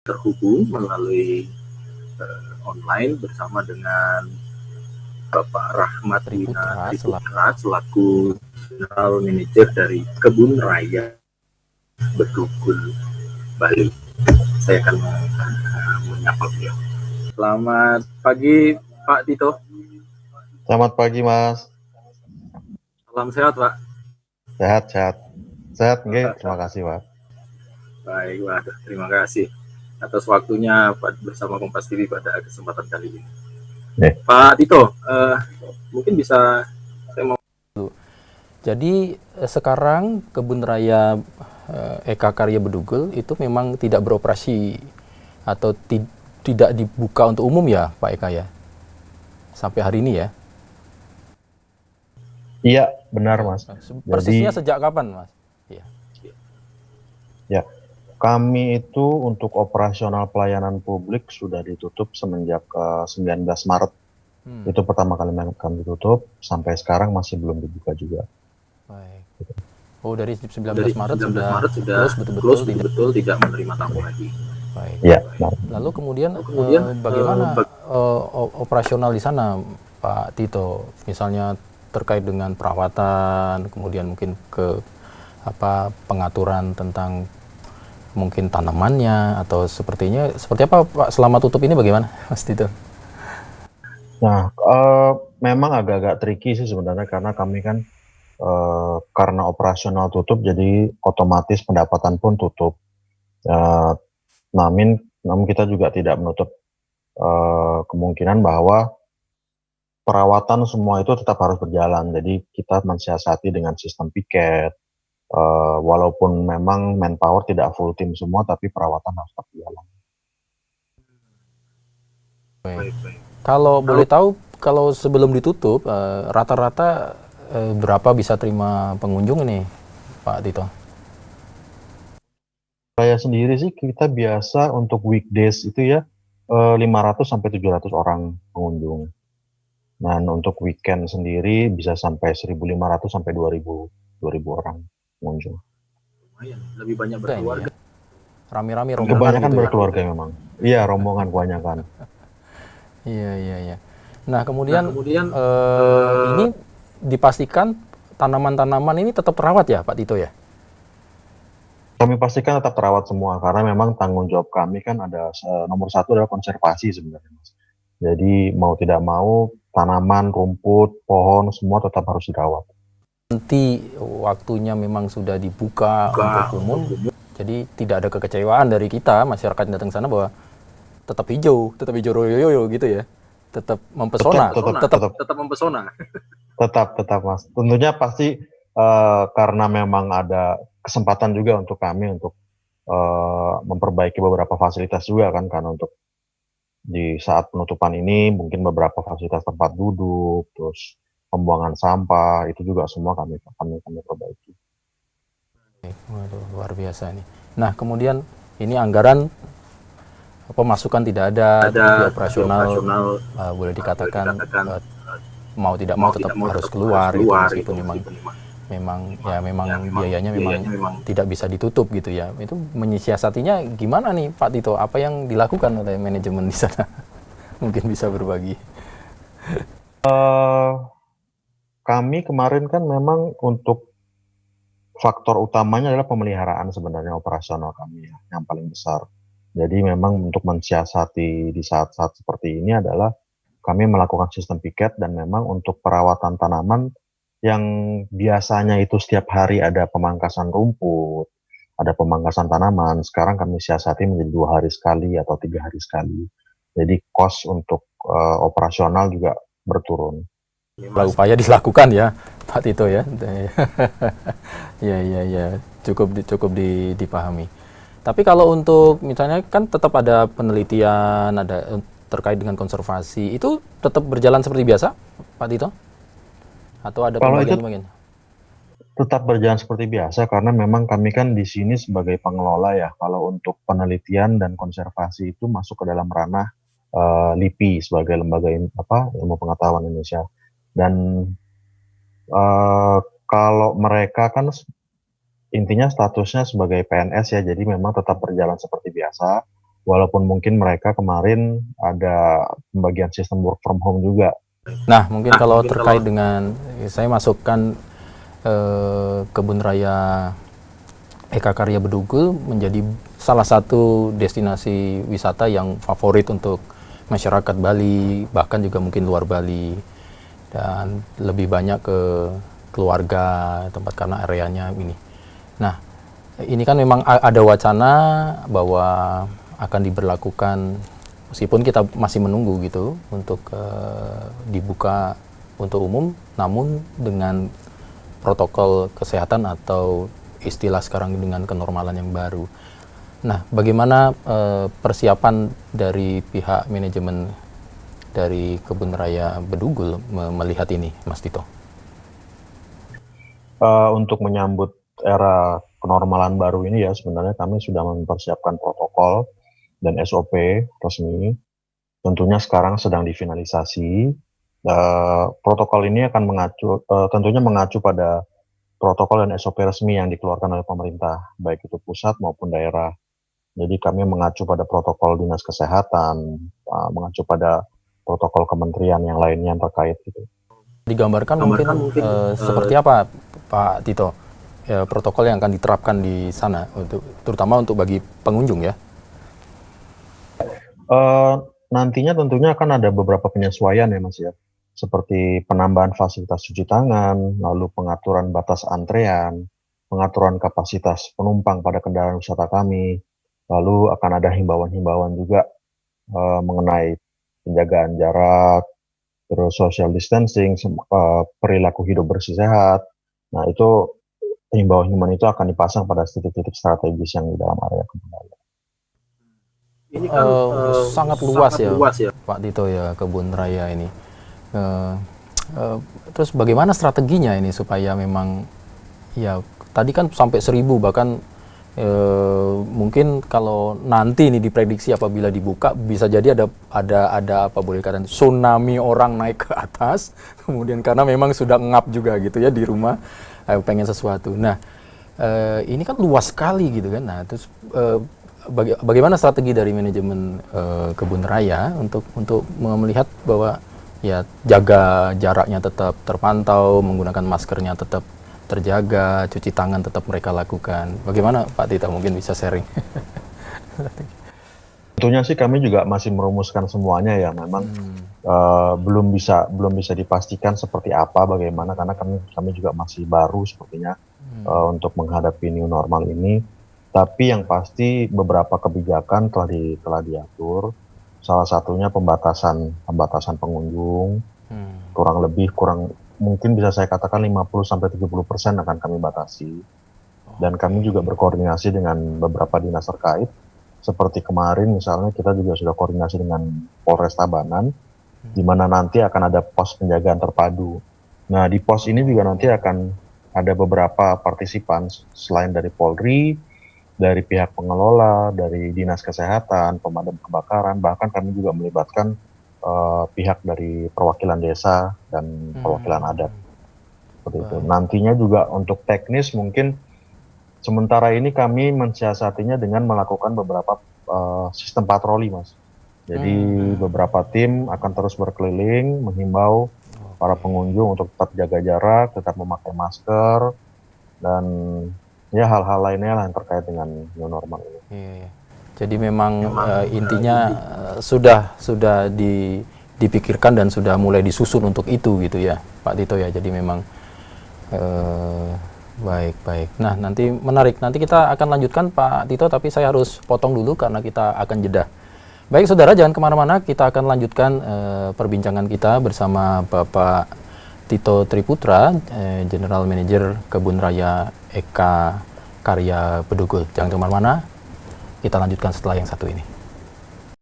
terhubung melalui online bersama dengan Bapak Rahmat Wina Triputra selaku General Manager dari Kebun Raya Bedugul, Bali. Saya akan menyapa beliau. Selamat pagi Pak Tito. Selamat pagi Mas. Salam sehat Pak. Sehat, terima kasih Pak. Baik Pak, terima kasih atas waktunya bersama Kompas TV pada kesempatan kali ini. Pak Tito, mungkin bisa saya mau. Jadi sekarang Kebun Raya Eka Karya Bedugul itu memang tidak beroperasi atau tidak dibuka untuk umum ya Pak Eka ya? Sampai hari ini ya? Iya, benar Mas. Persisnya sejak kapan Mas? Ya, kami itu untuk operasional pelayanan publik sudah ditutup semenjak 19 Maret. Itu pertama kali kami tutup, sampai sekarang masih belum dibuka juga. Baik. Oh, dari 19 Maret sudah betul-betul tidak menerima tamu lagi. Baik. Ya. Lalu kemudian bagaimana operasional di sana Pak Tito? Misalnya terkait dengan perawatan, kemudian mungkin pengaturan tentang mungkin tanamannya atau seperti apa Pak selama tutup ini bagaimana Mas Tito? Nah, memang agak-agak tricky sih sebenarnya karena kami kan karena operasional tutup jadi otomatis pendapatan pun tutup. Namun kita juga tidak menutup kemungkinan bahwa perawatan semua itu tetap harus berjalan. Jadi kita mensiasati dengan sistem piket. Walaupun memang manpower tidak full tim semua, tapi perawatan harus tetap berjalan. Baik. Kalau boleh tahu, kalau sebelum ditutup, rata-rata berapa bisa terima pengunjung ini, Pak Tito? Saya sendiri sih kita biasa untuk weekdays itu ya 500 sampai 700 orang pengunjung. Dan untuk weekend sendiri bisa sampai 1.500 sampai 2.000 orang pengunjung. Lumayan, lebih banyak berkeluarga. Rame-rame rombongan. Kebanyakan gitu berkeluarga ya? Memang. Iya, rombongan kebanyakan. Iya. Nah, kemudian ini dipastikan tanaman-tanaman ini tetap terawat ya, Pak Tito ya? Kami pastikan tetap terawat semua karena memang tanggung jawab kami kan ada nomor satu adalah konservasi sebenarnya, Mas. Jadi mau tidak mau tanaman, rumput, pohon semua tetap harus dirawat. Nanti waktunya memang sudah dibuka untuk umum, jadi tidak ada kekecewaan dari kita masyarakat yang datang sana bahwa tetap hijau royo gitu ya, tetap mempesona, tetap mempesona. Tetap Mas. Tentunya pasti karena memang ada kesempatan juga untuk kami untuk memperbaiki beberapa fasilitas juga kan, karena untuk di saat penutupan ini mungkin beberapa fasilitas tempat duduk, terus pembuangan sampah itu juga semua kami perbaiki. Waduh, luar biasa nih. Nah, kemudian ini anggaran pemasukan tidak ada operasional boleh dikatakan mau tidak mau tetap harus keluar gitu, meskipun memang biayanya memang tidak bisa ditutup gitu ya. Itu menyiasatinya gimana nih Pak Tito? Apa yang dilakukan oleh manajemen di sana? Mungkin bisa berbagi. Kami kemarin kan memang untuk faktor utamanya adalah pemeliharaan sebenarnya operasional kami ya, yang paling besar. Jadi memang untuk mensiasati di saat-saat seperti ini adalah kami melakukan sistem piket, dan memang untuk perawatan tanaman yang biasanya itu setiap hari ada pemangkasan rumput, ada pemangkasan tanaman, sekarang kami siasati menjadi 2 hari sekali atau 3 hari sekali. Jadi cost untuk operasional juga berturun. Upaya dilakukan ya Pak Tito ya. Ya, cukup dipahami. Tapi kalau untuk misalnya kan tetap ada penelitian, ada terkait dengan konservasi, itu tetap berjalan seperti biasa Pak Tito? Atau ada pembagian? Tetap berjalan seperti biasa karena memang kami kan di sini sebagai pengelola ya. Kalau untuk penelitian dan konservasi itu masuk ke dalam ranah LIPI sebagai lembaga ilmu pengetahuan Indonesia. Dan kalau mereka kan intinya statusnya sebagai PNS ya, jadi memang tetap berjalan seperti biasa. walaupun mungkin mereka kemarin ada pembagian sistem work from home juga. Nah, mungkin kalau terkait dengan, saya masukkan Kebun Raya Eka Karya Bedugul menjadi salah satu destinasi wisata yang favorit untuk masyarakat Bali, bahkan juga mungkin luar Bali, dan lebih banyak ke keluarga tempat karena areanya ini. Nah, ini kan memang ada wacana bahwa akan diberlakukan, meskipun kita masih menunggu gitu untuk dibuka untuk umum, namun dengan protokol kesehatan atau istilah sekarang dengan kenormalan yang baru. Nah, bagaimana persiapan dari pihak manajemen dari Kebun Raya Bedugul melihat ini, Mas Tito? Untuk menyambut era kenormalan baru ini ya, sebenarnya kami sudah mempersiapkan protokol dan SOP resmi. Tentunya sekarang sedang difinalisasi. Protokol ini akan tentunya mengacu pada protokol dan SOP resmi yang dikeluarkan oleh pemerintah, baik itu pusat maupun daerah. Jadi kami mengacu pada protokol dinas kesehatan, mengacu pada protokol kementerian yang lainnya yang terkait gitu. Digambarkan mungkin seperti apa, Pak Tito, protokol yang akan diterapkan di sana, terutama untuk bagi pengunjung ya? Nantinya tentunya akan ada beberapa penyesuaian ya Mas ya, seperti penambahan fasilitas cuci tangan, lalu pengaturan batas antrean, pengaturan kapasitas penumpang pada kendaraan wisata kami, lalu akan ada himbauan-himbauan juga mengenai penjagaan jarak, terus social distancing, perilaku hidup bersih sehat. Nah itu himbauan-himbauan itu akan dipasang pada titik-titik strategis yang di dalam area Kebun Raya. Ini kan sangat luas ya Pak Tito ya, Kebun Raya ini. Terus bagaimana strateginya ini supaya memang ya tadi kan sampai 1000, bahkan mungkin kalau nanti ini diprediksi apabila dibuka bisa jadi ada apa boleh katakan tsunami orang naik ke atas, kemudian karena memang sudah ngap juga gitu ya di rumah pengen sesuatu. Nah ini kan luas sekali gitu kan. Nah terus bagaimana strategi dari manajemen Kebun Raya untuk melihat bahwa ya jaga jaraknya tetap terpantau, menggunakan maskernya tetap terjaga, cuci tangan tetap mereka lakukan. Bagaimana Pak Tito, mungkin bisa sharing? Tentunya sih kami juga masih merumuskan semuanya ya, memang belum bisa dipastikan seperti apa bagaimana, karena kami juga masih baru sepertinya untuk menghadapi new normal ini. Tapi yang pasti beberapa kebijakan telah diatur. Salah satunya pembatasan pengunjung, mungkin bisa saya katakan 50-70% akan kami batasi. Dan kami juga berkoordinasi dengan beberapa dinas terkait. Seperti kemarin misalnya kita juga sudah koordinasi dengan Polres Tabanan, di mana nanti akan ada pos penjagaan terpadu. Nah di pos ini juga nanti akan ada beberapa partisipan selain dari Polri, dari pihak pengelola, dari dinas kesehatan, pemadam kebakaran, bahkan kami juga melibatkan pihak dari perwakilan desa dan perwakilan adat. Seperti itu. Nantinya juga untuk teknis mungkin sementara ini kami mensiasatinya dengan melakukan beberapa sistem patroli, Mas. Jadi beberapa tim akan terus berkeliling menghimbau para pengunjung untuk tetap jaga jarak, tetap memakai masker, dan ya hal-hal lainnya yang terkait dengan new normal ini. Iya. Jadi memang intinya sudah dipikirkan dan sudah mulai disusun untuk itu gitu ya Pak Tito ya. Jadi memang baik. Nah nanti menarik, nanti kita akan lanjutkan Pak Tito, tapi saya harus potong dulu karena kita akan jeda. Baik saudara, jangan kemana-mana, kita akan lanjutkan perbincangan kita bersama Bapak Tito Triputra, General Manager Kebun Raya Eka Karya Bedugul. Jangan kemana-mana, kita lanjutkan setelah yang satu ini.